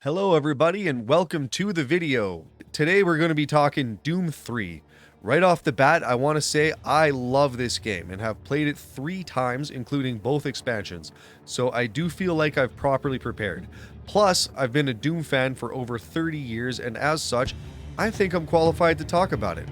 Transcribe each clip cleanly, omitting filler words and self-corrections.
Hello everybody and welcome to the video. Today we're going to be talking Doom 3. Right off the bat, I want to say I love this game and have played it 3 times, including both expansions, so I do feel like I've properly prepared. Plus, I've been a Doom fan for over 30 years, and as such, I think I'm qualified to talk about it.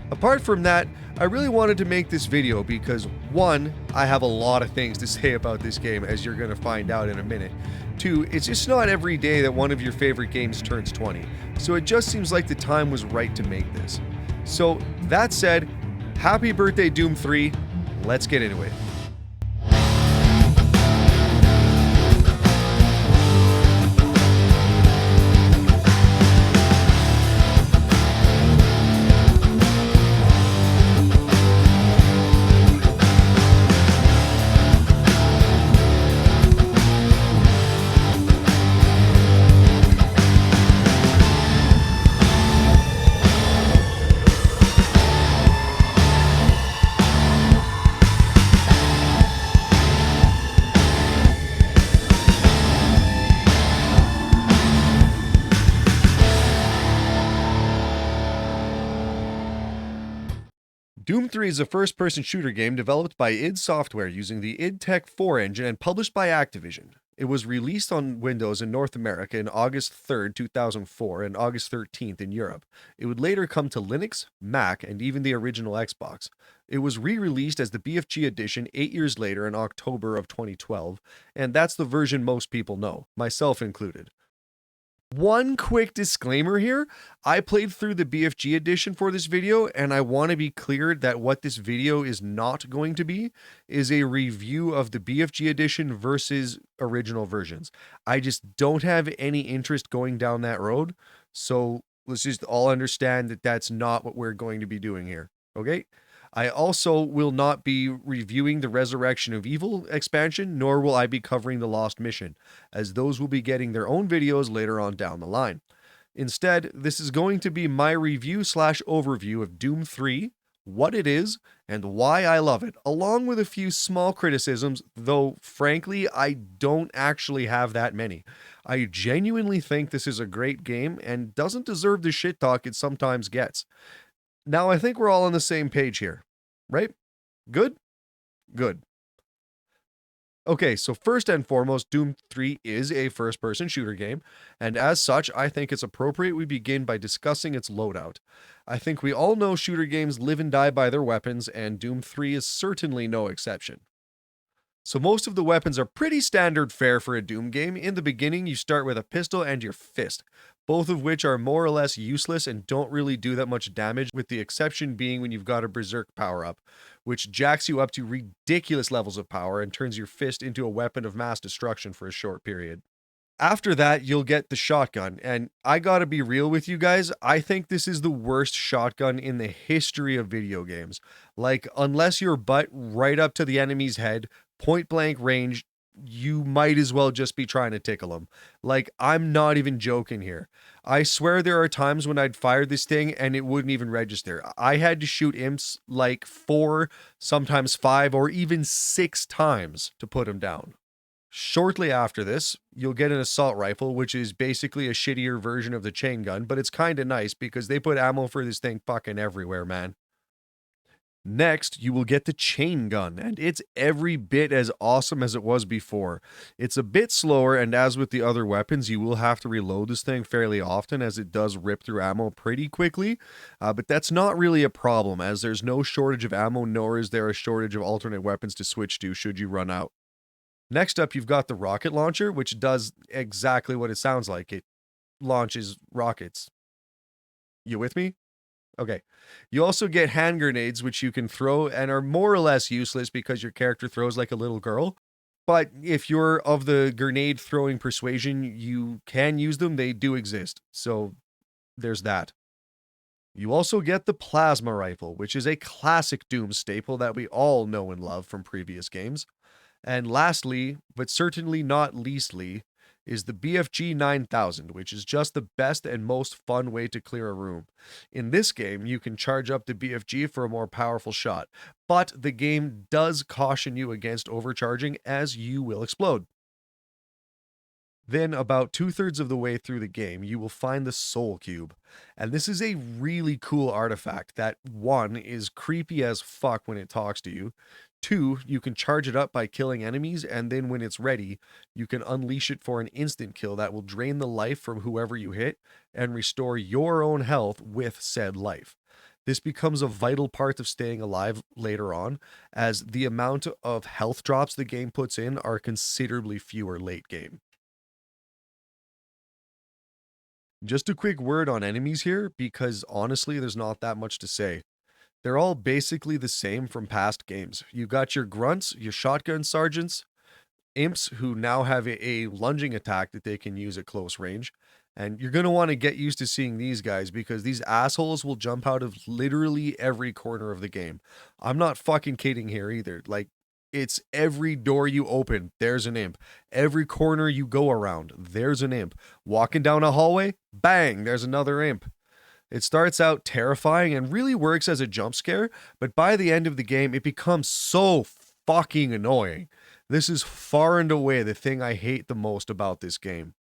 Apart from that, I really wanted to make this video because 1, I have a lot of things to say about this game, as you're going to find out in a minute. 2, it's just not every day that one of your favorite games turns 20, so it just seems like the time was right to make this. So that said, happy birthday Doom 3, let's get into it. Doom 3 is a first-person shooter game developed by id Software using the id Tech 4 engine and published by Activision. It was released on Windows in North America in August 3rd, 2004 and August 13th in Europe. It would later come to Linux, Mac, and even the original Xbox. It was re-released as the BFG edition 8 years later in October of 2012, and that's the version most people know, myself included. One quick disclaimer here, I played through the BFG edition for this video, and I want to be clear that what this video is not going to be is a review of the BFG edition versus original versions. I just don't have any interest going down that road, so let's just all understand that that's not what we're going to be doing here, okay? I also will not be reviewing the Resurrection of Evil expansion, nor will I be covering the Lost Mission, as those will be getting their own videos later on down the line. Instead, this is going to be my review/overview of Doom 3, what it is, and why I love it, along with a few small criticisms, though frankly, I don't actually have that many. I genuinely think this is a great game and doesn't deserve the shit talk it sometimes gets. Now, I think we're all on the same page here, right? Good? Good. Okay, so first and foremost, Doom 3 is a first-person shooter game, and as such, I think it's appropriate we begin by discussing its loadout. I think we all know shooter games live and die by their weapons, and Doom 3 is certainly no exception. So most of the weapons are pretty standard fare for a Doom game. In the beginning, you start with a pistol and your fist, both of which are more or less useless and don't really do that much damage, with the exception being when you've got a Berserk power-up, which jacks you up to ridiculous levels of power and turns your fist into a weapon of mass destruction for a short period. After that, you'll get the shotgun, and I gotta be real with you guys, I think this is the worst shotgun in the history of video games. Like, unless you're butt right up to the enemy's head, point blank range, you might as well just be trying to tickle them. Like, I'm not even joking here. I swear there are times when I'd fire this thing and it wouldn't even register. I had to shoot imps like 4, sometimes 5, or even 6 times to put him down. Shortly after this, you'll get an assault rifle, which is basically a shittier version of the chain gun, but it's kinda nice because they put ammo for this thing fucking everywhere, man. Next, you will get the chain gun, and it's every bit as awesome as it was before. It's a bit slower, and as with the other weapons, you will have to reload this thing fairly often, as it does rip through ammo pretty quickly, but that's not really a problem, as there's no shortage of ammo, nor is there a shortage of alternate weapons to switch to should you run out. Next up, you've got the rocket launcher, which does exactly what it sounds like. It launches rockets. You with me? Okay. You also get hand grenades, which you can throw and are more or less useless because your character throws like a little girl. But if you're of the grenade throwing persuasion, you can use them. They do exist. So there's that. You also get the plasma rifle, which is a classic Doom staple that we all know and love from previous games. And lastly, but certainly not leastly, is the BFG 9000, which is just the best and most fun way to clear a room. In this game, you can charge up the BFG for a more powerful shot, but the game does caution you against overcharging, as you will explode. Then, about 2/3 of the way through the game, you will find the Soul Cube. And this is a really cool artifact that, one, is creepy as fuck when it talks to you. Two, you can charge it up by killing enemies, and then when it's ready, you can unleash it for an instant kill that will drain the life from whoever you hit and restore your own health with said life. This becomes a vital part of staying alive later on, as the amount of health drops the game puts in are considerably fewer late game. Just a quick word on enemies here, because honestly, there's not that much to say. They're all basically the same from past games. You got your grunts, your shotgun sergeants, imps who now have a lunging attack that they can use at close range. And you're going to want to get used to seeing these guys because these assholes will jump out of literally every corner of the game. I'm not fucking kidding here either. Like, it's every door you open, there's an imp. Every corner you go around, there's an imp. Walking down a hallway, bang, there's another imp. It starts out terrifying and really works as a jump scare, but by the end of the game, it becomes so fucking annoying. This is far and away the thing I hate the most about this game.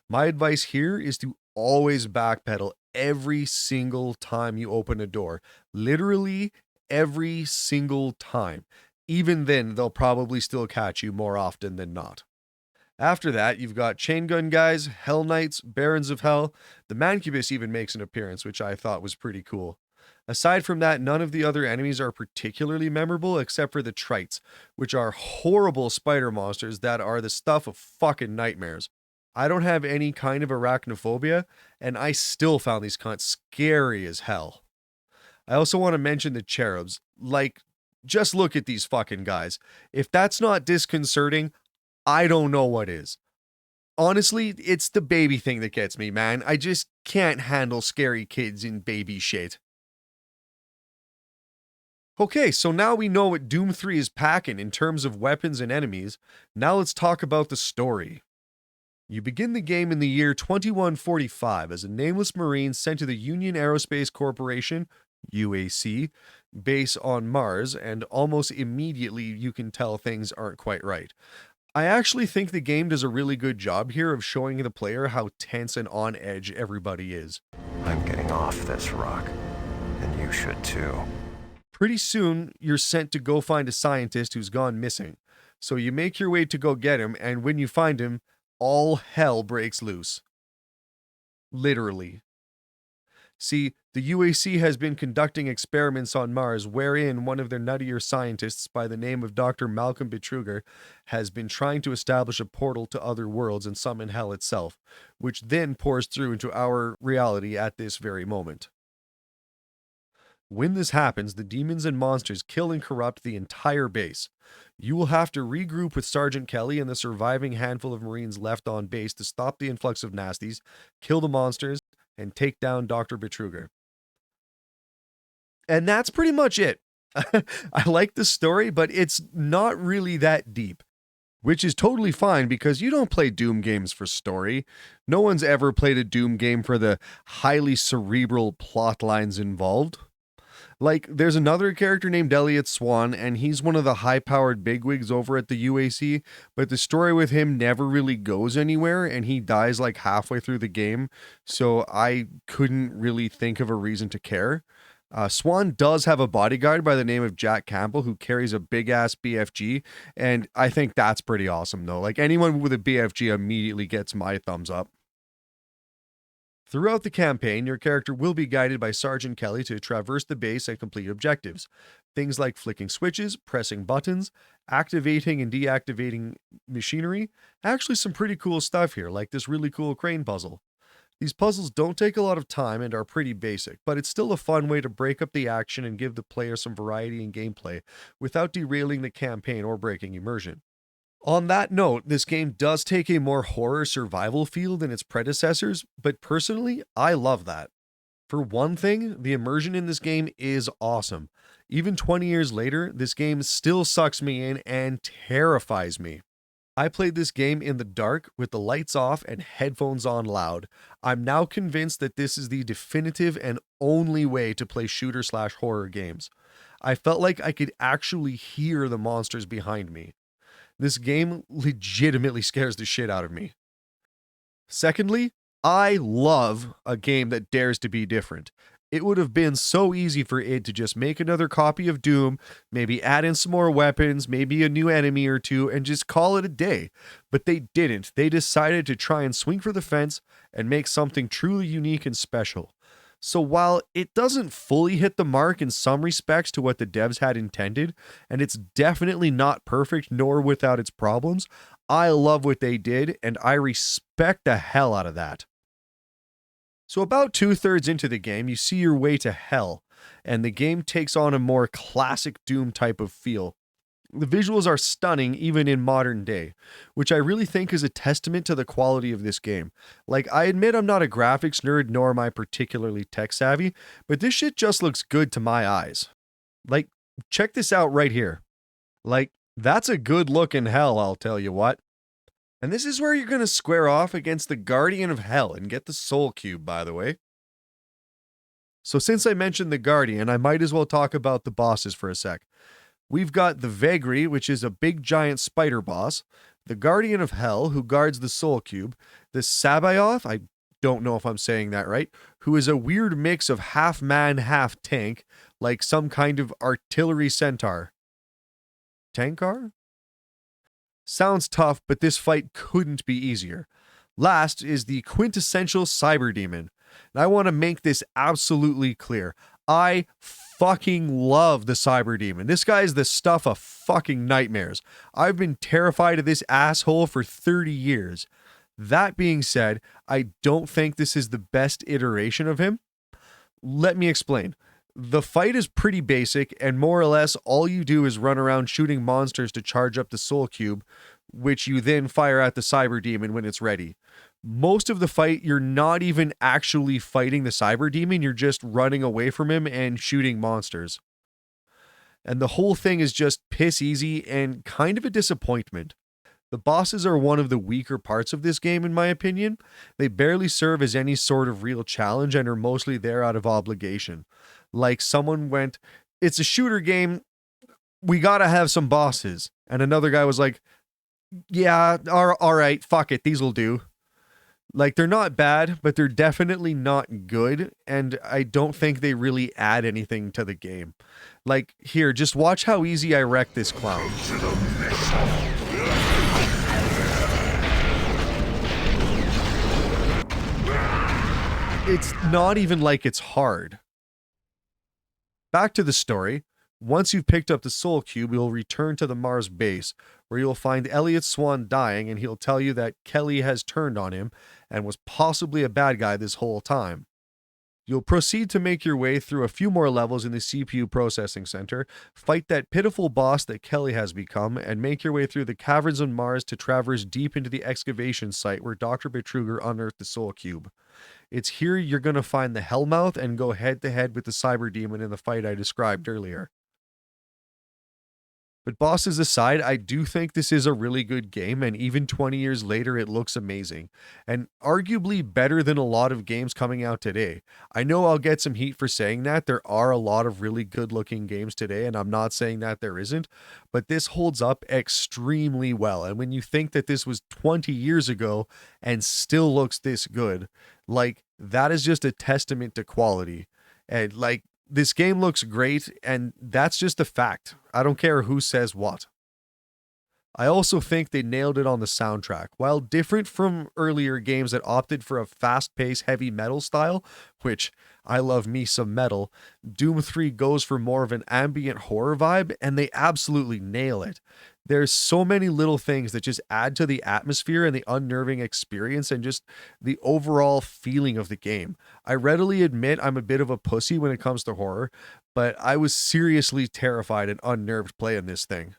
My advice here is to always backpedal every single time you open a door. Literally every single time. Even then, they'll probably still catch you more often than not. After that, you've got Chain Gun Guys, Hell Knights, Barons of Hell. The Mancubus even makes an appearance, which I thought was pretty cool. Aside from that, none of the other enemies are particularly memorable except for the Trites, which are horrible spider monsters that are the stuff of fucking nightmares. I don't have any kind of arachnophobia, and I still found these cunts scary as hell. I also want to mention the cherubs. Like, just look at these fucking guys. If that's not disconcerting, I don't know what is. Honestly, it's the baby thing that gets me, man. I just can't handle scary kids in baby shit. Okay, so now we know what Doom 3 is packing in terms of weapons and enemies. Now let's talk about the story. You begin the game in the year 2145 as a nameless Marine sent to the Union Aerospace Corporation, UAC, base on Mars, and almost immediately you can tell things aren't quite right. I actually think the game does a really good job here of showing the player how tense and on edge everybody is. I'm getting off this rock, and you should too. Pretty soon, you're sent to go find a scientist who's gone missing. So you make your way to go get him, and when you find him, all hell breaks loose. Literally. See, the UAC has been conducting experiments on Mars wherein one of their nuttier scientists by the name of Dr. Malcolm Betruger has been trying to establish a portal to other worlds and summon hell itself, which then pours through into our reality at this very moment. When this happens, the demons and monsters kill and corrupt the entire base. You will have to regroup with Sergeant Kelly and the surviving handful of Marines left on base to stop the influx of nasties, kill the monsters, and take down Dr. Betruger. And that's pretty much it. I like the story, but it's not really that deep, which is totally fine because you don't play Doom games for story. No one's ever played a Doom game for the highly cerebral plot lines involved. Like, there's another character named Elliot Swan, and he's one of the high-powered bigwigs over at the UAC, but the story with him never really goes anywhere, and he dies like halfway through the game, so I couldn't really think of a reason to care. Swan does have a bodyguard by the name of Jack Campbell who carries a big-ass BFG, and I think that's pretty awesome, though. Like, anyone with a BFG immediately gets my thumbs up. Throughout the campaign, your character will be guided by Sergeant Kelly to traverse the base and complete objectives. Things like flicking switches, pressing buttons, activating and deactivating machinery. Actually, some pretty cool stuff here, like this really cool crane puzzle. These puzzles don't take a lot of time and are pretty basic, but it's still a fun way to break up the action and give the player some variety in gameplay without derailing the campaign or breaking immersion. On that note, this game does take a more horror survival feel than its predecessors, but personally, I love that. For one thing, the immersion in this game is awesome. Even 20 years later, this game still sucks me in and terrifies me. I played this game in the dark with the lights off and headphones on loud. I'm now convinced that this is the definitive and only way to play shooter/horror games. I felt like I could actually hear the monsters behind me. This game legitimately scares the shit out of me. Secondly, I love a game that dares to be different. It would have been so easy for id to just make another copy of Doom, maybe add in some more weapons, maybe a new enemy or two, and just call it a day. But they didn't. They decided to try and swing for the fence and make something truly unique and special. So while it doesn't fully hit the mark in some respects to what the devs had intended, and it's definitely not perfect nor without its problems, I love what they did and I respect the hell out of that. So about 2/3 into the game, you see your way to hell, and the game takes on a more classic Doom type of feel. The visuals are stunning even in modern day, which I really think is a testament to the quality of this game. Like, I admit I'm not a graphics nerd nor am I particularly tech savvy, but this shit just looks good to my eyes. Like, check this out right here. Like, that's a good look in hell, I'll tell you what. And this is where you're going to square off against the Guardian of Hell and get the Soul Cube, by the way. So since I mentioned the Guardian, I might as well talk about the bosses for a sec. We've got the Vagri, which is a big giant spider boss, the Guardian of Hell, who guards the Soul Cube, the Sabaoth, I don't know if I'm saying that right, who is a weird mix of half man, half tank, like some kind of artillery centaur. Tankar? Sounds tough, but this fight couldn't be easier. Last is the quintessential cyber demon. And I want to make this absolutely clear. I fucking love the cyber demon. This guy is the stuff of fucking nightmares. I've been terrified of this asshole for 30 years. That being said, I don't think this is the best iteration of him. Let me explain. The fight is pretty basic, and more or less all you do is run around shooting monsters to charge up the Soul Cube, which you then fire at the Cyber Demon when it's ready. Most of the fight, you're not even actually fighting the Cyber Demon, you're just running away from him and shooting monsters. And the whole thing is just piss easy and kind of a disappointment. The bosses are one of the weaker parts of this game, in my opinion. They barely serve as any sort of real challenge and are mostly there out of obligation. Like someone went, it's a shooter game, we gotta have some bosses. And another guy was like, yeah, all right, fuck it, these will do. Like, they're not bad, but they're definitely not good, and I don't think they really add anything to the game. Like, here, just watch how easy I wreck this clown. It's not even like it's hard. Back to the story. Once you've picked up the Soul Cube, you'll return to the Mars base, where you'll find Elliot Swan dying, and he'll tell you that Kelly has turned on him and was possibly a bad guy this whole time. You'll proceed to make your way through a few more levels in the CPU processing center, fight that pitiful boss that Kelly has become, and make your way through the caverns on Mars to traverse deep into the excavation site where Dr. Betruger unearthed the Soul Cube. It's here you're going to find the Hellmouth and go head to head with the Cyber Demon in the fight I described earlier. But bosses aside, I do think this is a really good game, and even 20 years later, it looks amazing, and arguably better than a lot of games coming out today. I know I'll get some heat for saying that. There are a lot of really good-looking games today, and I'm not saying that there isn't, but this holds up extremely well, and when you think that this was 20 years ago and still looks this good, like, that is just a testament to quality. And, like, this game looks great, and that's just a fact. I don't care who says what. I also think they nailed it on the soundtrack. While different from earlier games that opted for a fast-paced heavy metal style, which I love me some metal, Doom 3 goes for more of an ambient horror vibe, and they absolutely nail it. There's so many little things that just add to the atmosphere and the unnerving experience and just the overall feeling of the game. I readily admit I'm a bit of a pussy when it comes to horror, but I was seriously terrified and unnerved playing this thing.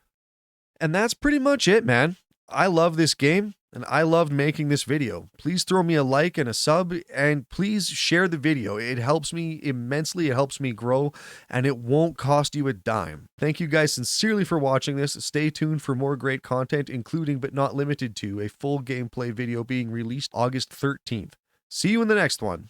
And that's pretty much it, man. I love this game, and I loved making this video. Please throw me a like and a sub, and please share the video. It helps me immensely, it helps me grow, and it won't cost you a dime. Thank you guys sincerely for watching this. Stay tuned for more great content, including but not limited to a full gameplay video being released August 13th. See you in the next one.